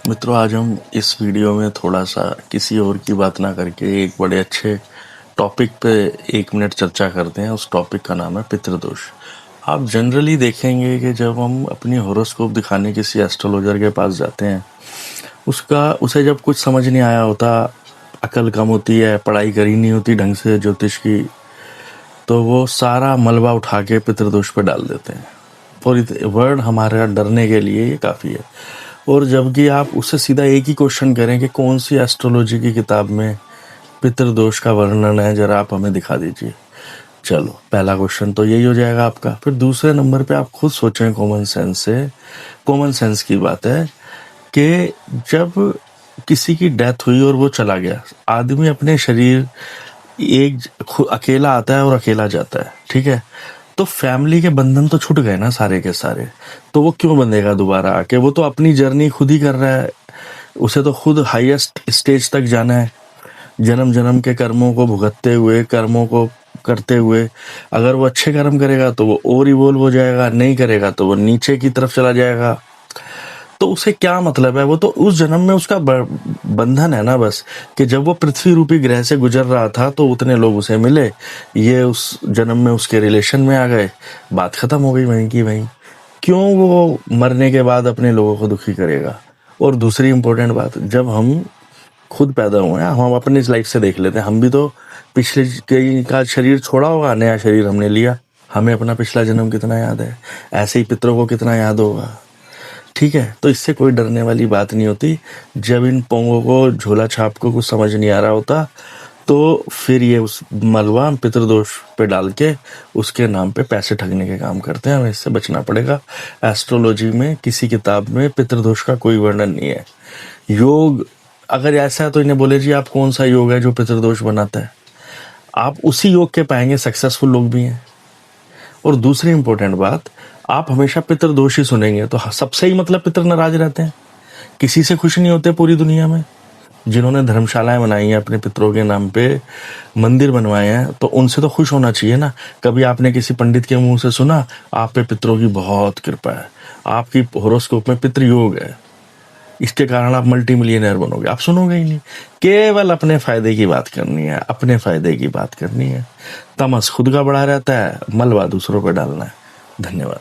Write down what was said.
मित्रों, आज हम इस वीडियो में थोड़ा सा किसी और की बात ना करके एक बड़े अच्छे टॉपिक पे 1 मिनट चर्चा करते हैं। उस टॉपिक का नाम है पितृदोष। आप जनरली देखेंगे कि जब हम अपनी हॉरोस्कोप दिखाने किसी एस्ट्रोलॉजर के पास जाते हैं, उसे जब कुछ समझ नहीं आया होता, अकल कम होती है, पढ़ाई करी नहीं होती ढंग से ज्योतिष की, तो वो सारा मलबा उठा के पितृदोष पे डाल देते हैं। और वर्ड हमारा डरने के लिए ये काफ़ी है। और जबकि आप उससे सीधा एक ही क्वेश्चन करें कि कौन सी एस्ट्रोलॉजी की किताब में पितृदोष का वर्णन है, जरा आप हमें दिखा दीजिए। चलो, पहला क्वेश्चन तो यही हो जाएगा आपका। फिर दूसरे नंबर पे आप खुद सोचें, कॉमन सेंस की बात है कि जब किसी की डेथ हुई और वो चला गया, आदमी अपने शरीर अकेला आता है और अकेला जाता है, ठीक है। तो फैमिली के बंधन तो छूट गए ना सारे के सारे, तो वो क्यों बंधेगा दोबारा आके? वो तो अपनी जर्नी खुद ही कर रहा है, उसे तो खुद हाईएस्ट स्टेज तक जाना है, जन्म जन्म के कर्मों को भुगतते हुए, कर्मों को करते हुए। अगर वो अच्छे कर्म करेगा तो वो और इवोल्व हो जाएगा, नहीं करेगा तो वो नीचे की तरफ चला जाएगा। तो उसे क्या मतलब है? वो तो उस जन्म में उसका बंधन है ना, बस कि जब वो पृथ्वी रूपी ग्रह से गुजर रहा था तो उतने लोग उसे मिले, ये उस जन्म में उसके रिलेशन में आ गए, बात खत्म हो गई वहीं की वहीं। क्यों वो मरने के बाद अपने लोगों को दुखी करेगा? और दूसरी इंपॉर्टेंट बात, जब हम खुद पैदा हुए हैं, हम अपनी लाइफ से देख लेते हैं, हम भी तो पिछले कई का शरीर छोड़ा होगा, नया शरीर हमने लिया, हमें अपना पिछला जन्म कितना याद है, ऐसे ही पितरों को कितना याद होगा, ठीक है। तो इससे कोई डरने वाली बात नहीं होती। जब इन पोंगों को, झोला छाप को कुछ समझ नहीं आ रहा होता, तो फिर ये उस मलबा पितृदोष पे डाल के उसके नाम पे पैसे ठगने के काम करते हैं। हमें इससे बचना पड़ेगा। एस्ट्रोलॉजी में किसी किताब में पितृदोष का कोई वर्णन नहीं है। योग अगर ऐसा है तो इन्हें बोले जी आप कौन सा योग है जो पितृदोष बनाता है? आप उसी योग के पाएंगे सक्सेसफुल लोग भी हैं। और दूसरी इंपॉर्टेंट बात, आप हमेशा पितृदोष ही सुनेंगे तो सबसे ही मतलब पितर नाराज रहते हैं, किसी से खुश नहीं होते पूरी दुनिया में। जिन्होंने धर्मशालाएं बनाई हैं, अपने पितरों के नाम पे मंदिर बनवाए हैं, तो उनसे तो खुश होना चाहिए ना। कभी आपने किसी पंडित के मुंह से सुना आप पे पितरों की बहुत कृपा है, आपकी हॉरोस्कोप में पितृ योग है, इसके कारण आप मल्टी मिलियनर बनोगे? आप सुनोगे ही नहीं। केवल अपने फायदे की बात करनी है, अपने फायदे की बात करनी है। तमस खुद का बड़ा रहता है, मलबा दूसरों पर डालना है। धन्यवाद।